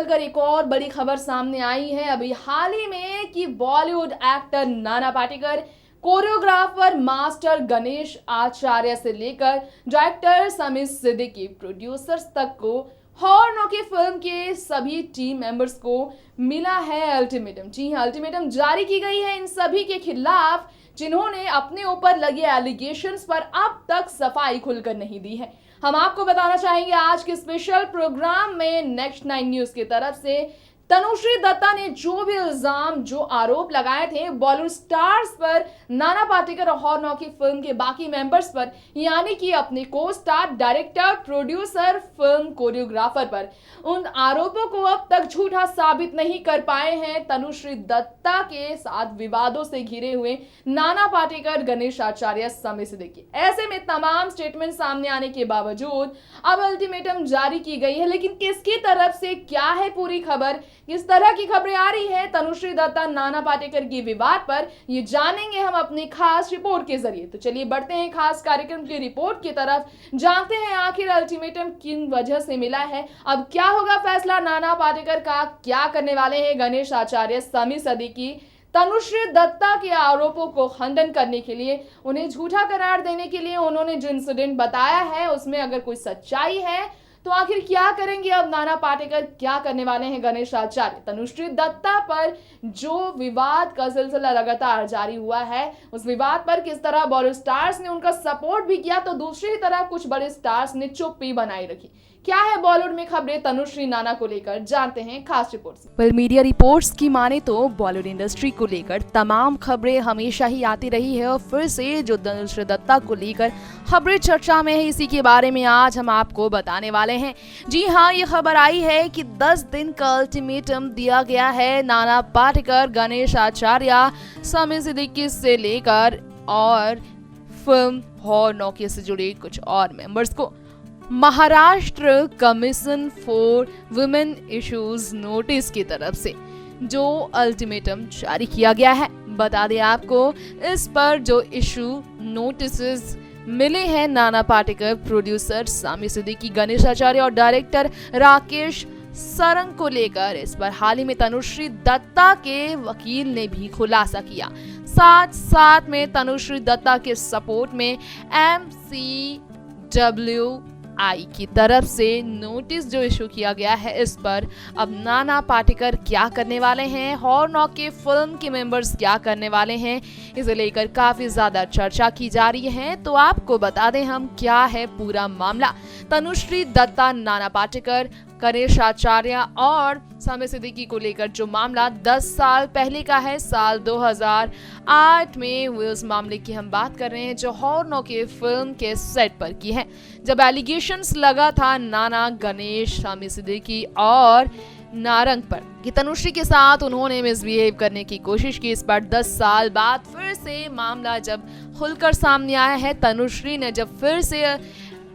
चलकर एक और बड़ी खबर सामने आई है अभी हाल ही में कि Bollywood actor Nana Patekar, choreographer master Ganesh Acharya से लेकर डायरेक्टर समीर सिद्दीकी, प्रोड्यूसर्स तक को हॉर्न की फिल्म के सभी टीम मेंबर्स को मिला है अल्टीमेटम। जी हां, अल्टीमेटम जारी की गई है इन सभी के खिलाफ जिन्होंने अपने ऊपर लगे एलिगेशंस पर अब तक सफाई खुलकर नहीं दी है। हम आपको बताना चाहेंगे आज के स्पेशल प्रोग्राम में नेक्स्ट 9 न्यूज की तरफ से तनुश्री दत्ता ने जो भी इल्जाम, जो आरोप लगाए थे बॉलीवुड स्टार्स पर, नाना पाटेकर और हॉर्न की फिल्म के बाकी मेंबर्स पर, यानी कि अपने को star, director, producer, film choreographer पर, उन आरोपों को अब तक झूठा साबित नहीं कर पाए हैं तनुश्री दत्ता के साथ विवादों से घिरे हुए नाना पाटेकर, गणेश आचार्य, समीर सिद्दीकी। ऐसे में तमाम स्टेटमेंट सामने आने के बावजूद अब अल्टीमेटम जारी की गई है, लेकिन किसकी तरफ से क्या है पूरी खबर, किस तरह की खबरें आ रही है तनुश्री दत्ता नाना पाटेकर की विवाद पर, ये जानेंगे हम अपनी खास रिपोर्ट के जरिए। तो चलिए बढ़ते हैं खास कार्यक्रम की रिपोर्ट की तरफ, जानते हैं आखिर अल्टीमेटम किन वजह से मिला है, अब क्या होगा फैसला नाना पाटेकर का, क्या करने वाले हैं गणेश आचार्य, समीर सिद्दीकी तनुश्री दत्ता के आरोपों को खंडन करने के लिए, उन्हें झूठा करार देने के लिए उन्होंने जो इंसिडेंट बताया है उसमें अगर कोई सच्चाई है तो आखिर क्या करेंगे अब नाना पाटेकर, क्या करने वाले हैं गणेश आचार्य। तनुश्री दत्ता पर जो विवाद का सिलसिला लगातार जारी हुआ है, उस विवाद पर किस तरह बॉलीवुड स्टार्स ने उनका सपोर्ट भी किया तो दूसरी तरफ कुछ बड़े स्टार्स ने चुप्पी बनाई रखी। क्या है बॉलीवुड में खबरें तनुश्री नाना को लेकर, जानते हैं खास रिपोर्ट से। वेल, मीडिया रिपोर्ट्स की माने तो बॉलीवुड इंडस्ट्री को लेकर तमाम खबरें हमेशा ही आती रही है और फिर से जो तनुश्री दत्ता को लेकर खबरें चर्चा में है, इसी के बारे में आज हम आपको बताने वाले हैं। जी हाँ, ये खबर आई है कि 10 दिन का अल्टीमेटम दिया गया है नाना पाटेकर, गणेश आचार्य, समीर सिद्दीकी से लेकर और फिल्म हॉर्न से जुड़े कुछ और मेंबर्स को। Maharashtra commission for women issues notice की तरफ से जो अल्टीमेटम जारी किया गया है, बता दें आपको इस पर जो इशू नोटिस मिले हैं नाना पाटेकर, प्रोड्यूसर समीर सिद्दीकी, गणेश आचार्य और डायरेक्टर राकेश सरंग को लेकर इस पर हाल ही में तनुश्री दत्ता के वकील ने भी खुलासा किया। साथ साथ में तनुश्री दत्ता के सपोर्ट में MCWI की तरफ से नोटिस जो इशू किया गया है, इस पर अब नाना पाटेकर क्या करने वाले हैं, हॉर्न के फिल्म के मेंबर्स क्या करने वाले हैं, इसे लेकर काफी ज्यादा चर्चा की जा रही है। तो आपको बता दें हम क्या है पूरा मामला। तनुश्री दत्ता, नाना पाटेकर, गणेश आचार्य और समीर सिद्दीकी को लेकर जो मामला 10 साल पहले का है, साल 2008 में हुए उस मामले की हम बात कर रहे हैं जो हॉर्न के फिल्म के सेट पर की है, जब एलिगेशंस लगा था नाना, गणेश, समीर सिद्दीकी और नारंग पर कि तनुश्री के साथ उन्होंने मिसबिहेव करने की कोशिश की। इस पर 10 साल बाद फिर से मामला जब खुलकर सामने आया है, तनुश्री ने जब फिर से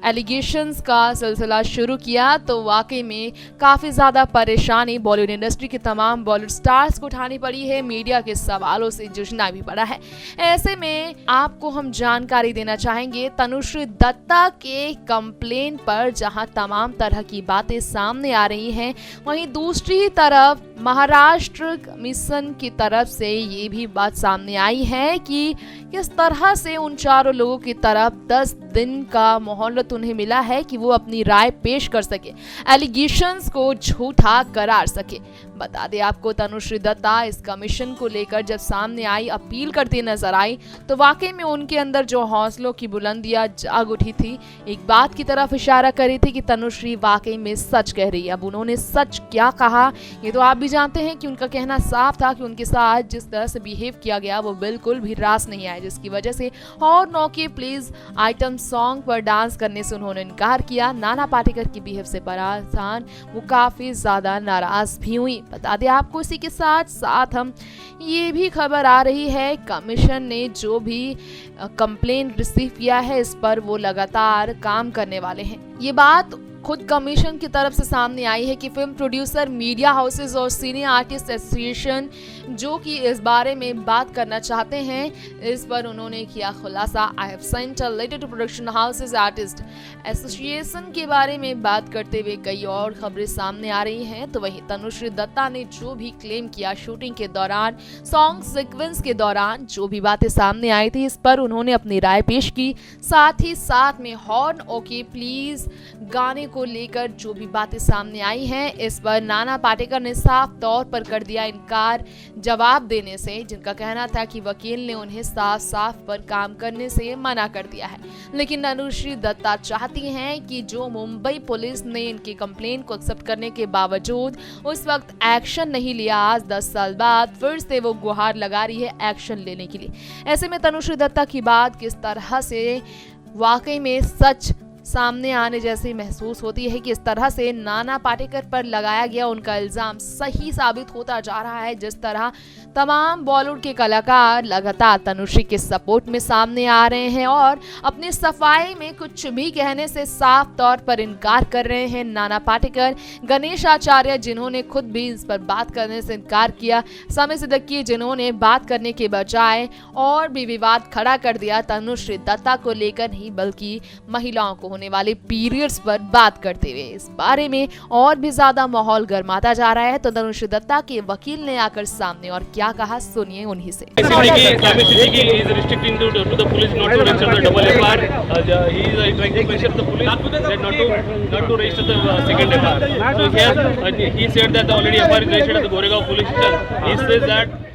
एलिगेशंस का सिलसिला शुरू किया तो वाकई में काफ़ी ज़्यादा परेशानी बॉलीवुड इंडस्ट्री के तमाम बॉलीवुड स्टार्स को उठानी पड़ी है, मीडिया के सवालों से जूझना भी पड़ा है। ऐसे में आपको हम जानकारी देना चाहेंगे तनुश्री दत्ता के कंप्लेन पर, जहां तमाम तरह की बातें सामने आ रही हैं, वहीं दूसरी तरफ महाराष्ट्र कमीशन की तरफ से ये भी बात सामने आई है कि किस तरह से उन चारों लोगों की तरफ 10 दिन का मोहलत उन्हें मिला है कि वो अपनी राय पेश कर सके, एलिगेशंस को झूठा करार सके। बता दें आपको तनुश्री दत्ता इस कमीशन को लेकर जब सामने आई, अपील करती नजर आई तो वाकई में उनके अंदर जो हौसलों की बुलंदियां जाग उठी थी, एक बात की तरफ इशारा कर रही थी कि तनुश्री वाकई में सच कह रही है। अब उन्होंने सच क्या कहा ये तो आप भी जानते हैं कि उनका कहना साफ था कि उनके साथ जिस तरह से बिहेव किया गया वो बिल्कुल भी रास नहीं आया, जिसकी वजह से हॉर्न के प्लीज आइटम सॉन्ग पर डांस करने से उन्होंने इनकार किया। नाना पाटेकर की बिहेव से परेशान वो काफी ज्यादा नाराज भी हुई। बता दें आपको इसी के साथ साथ हम ये भी खबर आ रही है कमीशन ने जो भी कंप्लेन रिसीव किया है इस पर वो लगातार काम करने वाले हैं। ये बात खुद कमीशन की तरफ से सामने आई है कि फिल्म प्रोड्यूसर, मीडिया हाउसेज और सीनियर आर्टिस्ट एसोसिएशन जो कि इस बारे में बात करना चाहते हैं, इस पर उन्होंने किया खुलासा। I have sent a letter to production houses artist association के बारे में बात करते हुए कई और खबरें सामने आ रही हैं। तो वहीं तनुश्री दत्ता ने जो भी क्लेम किया शूटिंग के दौरान, सॉन्ग सीक्वेंस के दौरान जो भी बातें सामने आई थी, इस पर उन्होंने अपनी राय पेश की। साथ ही साथ में हॉर्न ओके प्लीज गाने को लेकर जो भी बातें सामने आई हैं, इस पर नाना पाटेकर ने साफ तौर पर कर दिया इनकार जवाब देने से, जिनका कहना था कि वकील ने उन्हें साफ साफ पर काम करने से मना कर दिया है। लेकिन तनुश्री दत्ता चाहती हैं कि जो मुंबई पुलिस ने इनकी कंप्लेंट को एक्सेप्ट करने के बावजूद उस वक्त एक्शन नहीं लिया, आज 10 साल बाद फिर से वो गुहार लगा रही है एक्शन लेने के लिए। ऐसे में तनुश्री दत्ता की बात किस तरह से वाकई में सच सामने आने जैसी महसूस होती है कि इस तरह से नाना पाटेकर पर लगाया गया उनका इल्जाम सही साबित होता जा रहा है। जिस तरह तमाम बॉलीवुड के कलाकार लगातार तनुश्री के सपोर्ट में सामने आ रहे हैं और अपनी सफाई में कुछ भी कहने से साफ तौर पर इनकार कर रहे हैं। नाना पाटेकर, गणेश आचार्य जिन्होंने खुद भी इस पर बात करने से इनकार किया, समीर सिद्दीकी जिन्होंने बात करने के बजाय और भी विवाद खड़ा कर दिया तनुश्री दत्ता को लेकर नहीं बल्कि महिलाओं को होने वाले पीरियड्स पर बात करते हुए। इस बारे में और भी ज्यादा माहौल गर्माता जा रहा है। तो तनुश्री दत्ता के वकील ने आकर सामने और क्या कहा, सुनिए उन्हीं से।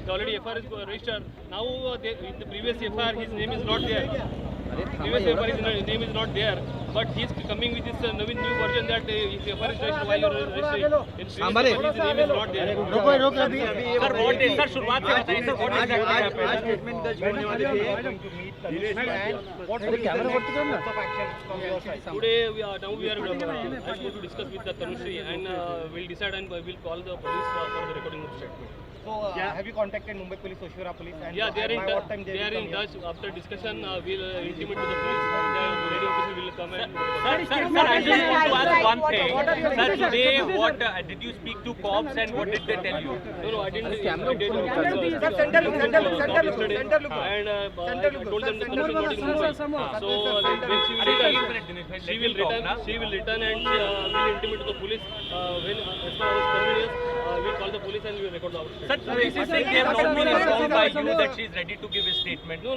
Already FIR is registered. Now in the previous FIR his name is not there. Previous FIR his name is not there, but he is coming with this new version that if FIR is registered, why you are registering? In previous FIR his name is not there. रोको अभी sir what is sir शुरुआत से बताइए sir what is आज statement दर्ज होने वाले थे। What is the camera work करना? Today now we are going to discuss with the Tanushree and we'll decide and we'll call the police for the recording of statement. So have you contacted Mumbai Police, Oshwara Police? And Yeah, they are in by what time they are in touch. After discussion, we'll intimate to the police. The radio officer will come and. Sir, I just want to ask one thing. Sir, today, what did you speak to cops and what did they tell you? No, I didn't. Center look. And I told them the Tanushree is not in Mumbai. So when she will return and will intimate to the police. When as far as convenience, we'll call the police and we'll record the outstanding. Sir, police is saying they have not been informed by you that she is ready to give a statement. No.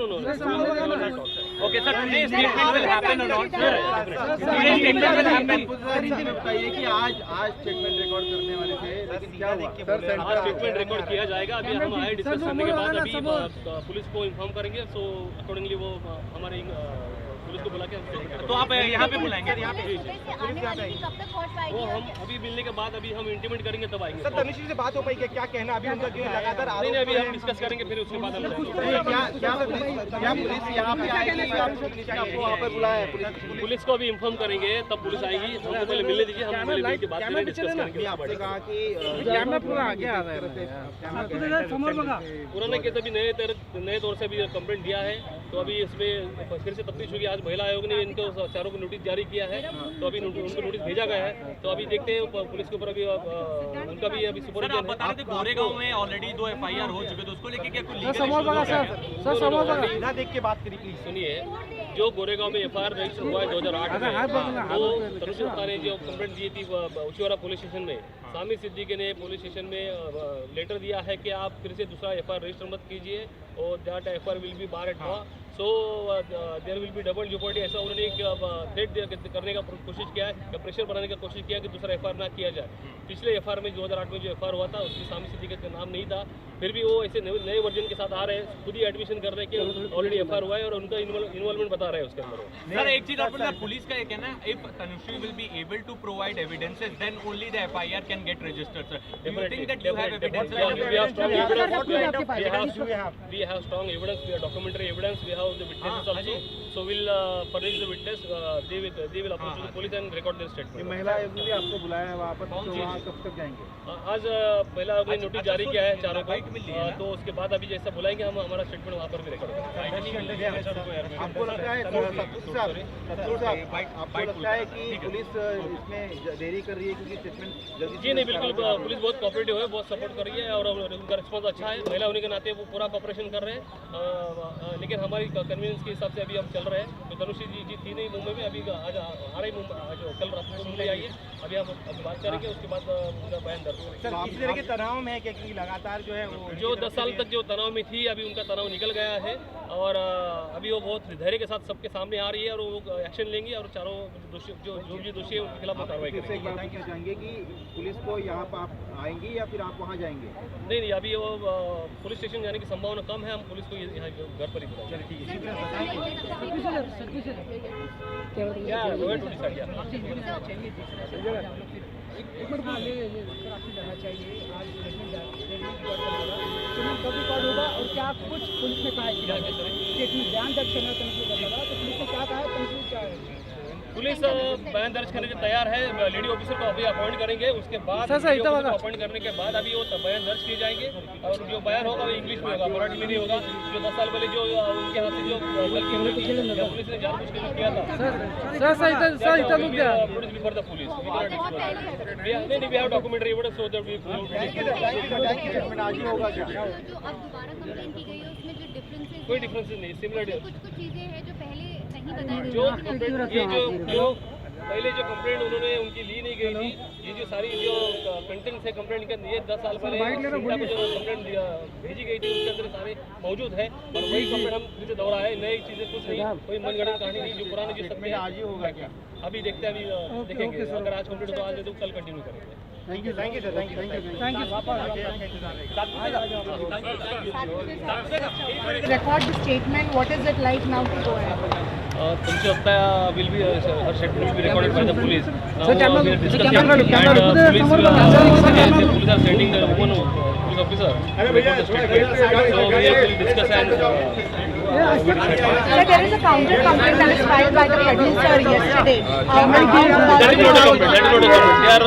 Okay, sir, today's statement will happen or not? Today's statement will happen. बताइए कि आज statement record करने वाले थे, लेकिन क्या हुआ? आज स्टेटमेंट रिकॉर्ड किया जाएगा। अभी हम आए डिस्कस करने के बाद अभी पुलिस को इन्फॉर्म करेंगे। सो अकॉर्डिंगली वो हमारे पुलिस को बुला के हम तो आप यहाँ पे बुलाएंगे? वो हम अभी मिलने के बाद अभी हम इंटीमेट करेंगे तब आएंगे। सर तनुश्री से बात हो पाई क्या कहना अभी उनका लगातार नहीं अभी हम डिस्कस करेंगे फिर उसके बाद हम क्या पुलिस यहाँ पे आएगी? आपको वहाँ पर बुलाया है? पुलिस को अभी इन्फॉर्म करेंगे तब पुलिस आएगी। हमको पहले मिलने दीजिए, हम पहले मिल के बात करेंगे, डिस्कस करेंगे। आपसे कहा कि पूरा आगे आ रहा है पुराने केस अभी नए तौर से अभी कंप्लेंट दिया है, तो अभी इसमें फिर से तफ्तीश होगी। आज महिला आयोग ने इनको चारों को नोटिस जारी किया है, तो अभी उनको नोटिस भेजा गया है। तो अभी देखते हैं पुलिस के ऊपर अभी उनका भी अभी सर, आप बता रहे थे गोरेगांव में ऑलरेडी 2 FIR हो चुके, तो उसको लेके क्या कुछ इधर देख के बात करी प्लीज। सुनिए, जो गोरेगांव में FIR रजिस्टर हुआ है 2008 में, वो तनुश्री दत्ता ने जो कंप्लेंट दी थी उचिवाड़ा पुलिस स्टेशन में, समीर सिद्दीकी ने पुलिस स्टेशन में लेटर दिया है कि आप फिर से दूसरा FIR रजिस्टर मत कीजिए और that FIR will be bar at law. So there will be double jeopardy, ऐसा उन्होंने एक थ्रेट करने का कोशिश किया है या प्रेशर बनाने का कोशिश किया कि दूसरा FIR ना किया जाए। पिछले FIR में 2008 में जो FIR हुआ था उसमें समीर सिद्दीकी का नाम नहीं था, फिर भी वो ऐसे नए वर्जन के साथ आ रहे हैं, खुद ही एडमिशन कर रहे हैं कि ऑलरेडी FIR हुआ है और उनका इन्वॉल्वमेंट बता रहे हैं उसके अंदर। सर, एक चीज और पुलिस का ये कहना है, if Tanushree will be able to provide evidences then only the FIR can can get registered, sir. Do you think that you have Definitely. evidence? We have strong evidence. have? We have strong evidence. We have documentary evidence. We have the witnesses also. So we'll furnish the witness. They will approach the police and record their ये statement. महिला ने भी आपको बुलाया है वहाँ पर, तो वहाँ कब तक जाएंगे? आज पहला हमने नोटिस जारी किया है चारों को, तो उसके बाद अभी जैसा बुलाएंगे हम हमारा स्टेटमेंट वहाँ पर भी रिकॉर्ड करेंगे। आपको लगता है आपको लगता है कि पुलिस इसमें देरी कर रही है क्योंकि स्टेटमेंट जल्दी? जी नहीं, बिल्कुल पुलिस बहुत कोऑपरेटिव है, बहुत सपोर्ट कर रही है और उनका रिस्पांस अच्छा है। महिला होने के नाते वो पूरा कोऑपरेशन कर रहे हैं, लेकिन हमारी कन्वीनियंस के हिसाब से अभी हम चल रहे हैं। तो तनुश्री जी थी नहीं मुंबई में, अभी आज आ रही मुंबई, आज कल रात को मुंबई आई है। अभी हम बात करेंगे, उसके बाद उनका बयान दर्ज करेंगे। सर किसी तरह के तनाव में है क्या, क्योंकि लगातार जो है वो जो 10 साल तक जो तनाव में थी, अभी उनका तनाव निकल गया है और अभी वो बहुत धैर्य के साथ सबके सामने आ रही है और वो एक्शन लेंगी और चारों दोषी जो भी दोषी है उनके खिलाफ कार्रवाई फिर से एक करेंगे। बात पूछना चाहेंगे कि पुलिस को यहाँ पर आप आएंगी या फिर आप वहाँ जाएंगे? नहीं, अभी वो पुलिस स्टेशन जाने की संभावना कम है, हम पुलिस को यहाँ घर पर ही बुलाएंगे। क्या रोहित टू डिसाइड किया? कब रिकॉर्ड होगा और क्या कुछ पुलिस ने कहा है? स्टेटमेंट बयान दर्ज करना तनुश्री दत्ता का, तो पुलिस ने क्या कहा है? तनुश्री क्या है? पुलिस बयान दर्ज करने के तैयार है। लेडी ऑफिसर को अभी अपॉइंट करेंगे, उसके बाद अपॉइंट करने के बाद अभी वो बयान दर्ज किए जाएंगे और जो बयान होगा वो इंग्लिश में होगा, मराठी में नहीं होगा। जो 10 साल पहले जो उनके हाथ से जो गलती हुई थी, पुलिस ने जानबूझ के किया था, पुलिस बिफोर द पुलिस। नहीं, we have documentary evidence so that we आज ही होगा क्या? जो अब दोबारा कंप्लेंट की गई है उसमें जो डिफरेंसेस कोई डिफरेंस नहीं, सिमिलर कुछ चीजें हैं जो पहले नहीं बताई गई जो पहले जो कंप्लेंट उन्होंने उनकी ली नहीं गई थी, ये जो सारी जो कंटेंट्स है कंप्लेंट के, ये 10 साल पहले सीता को जो कंप्लेंट भेजी गई थी उसके अंदर सारे मौजूद है और वही कंप्लेंट हम फिर से दोहरा है। नई चीज़ें कुछ नहीं, कोई मनगढ़ंत कहानी नहीं, जो पुराने जो सत्य आज ही होगा क्या? अभी देखते हैं, अभी देखेंगे। अगर आज कंप्लीट तो आज दे दो, कल कंटिन्यू करेंगे। Thank you sir, thank you. Record the statement. What is it like now to go ahead? तुमसे लगता है will be her statement will be recorded by the police. Police are sending the one police officer so we will discuss and Sir, there is a counter complaint that is filed by the producer yesterday. That is not a complaint. That is not a complaint. They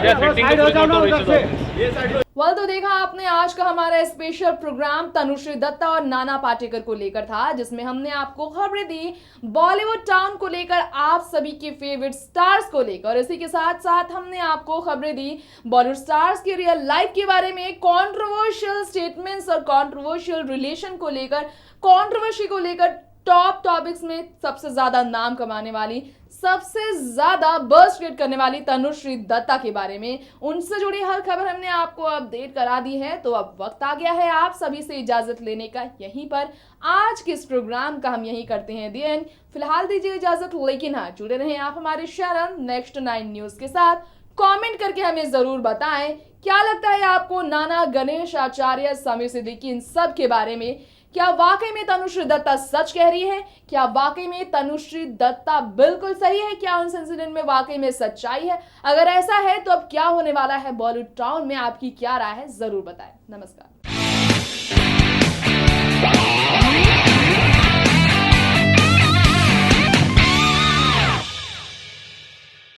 are threatening the police not to reach the office. Well, तो देखा आपने आज का हमारा special programme Tanushree Dutta और नाना पाटेकर को लेकर था, जिसमें हमने आपको खबरें दी बॉलीवुड टाउन को लेकर, आप सभी के फेवरेट स्टार्स को लेकर। इसी के साथ साथ हमने आपको खबरें दी बॉलीवुड स्टार्स के रियल लाइफ के बारे में, कंट्रोवर्शियल स्टेटमेंट्स और कंट्रोवर्शियल रिलेशन को लेकर, कंट्रोवर्सी को लेकर, टॉप टॉपिक्स में सबसे ज्यादा नाम कमाने वाली, सबसे ज्यादा बर्स्ट क्रिएट करने वाली तनुश्री दत्ता के बारे में, उनसे जुड़ी हर खबर हमने आपको अपडेट करा दी है। तो अब वक्त आ गया है आप सभी से इजाजत लेने का। यहीं पर आज के इस प्रोग्राम का हम यही करते हैं दी एंड। फिलहाल दीजिए इजाजत, लेकिन हाँ, जुड़े रहें आप हमारे चैनल नेक्स्ट 9 न्यूज के साथ। कमेंट करके हमें जरूर बताएं क्या लगता है आपको नाना, गणेश आचार्य, समीर सिद्दीकी, इन सब के बारे में। क्या वाकई में तनुश्री दत्ता सच कह रही है? क्या वाकई में तनुश्री दत्ता बिल्कुल सही है? क्या उन इंसिडेंट में वाकई में सच्चाई है? अगर ऐसा है तो अब क्या होने वाला है बॉलीवुड टाउन में, आपकी क्या राय है? जरूर बताएं। नमस्कार।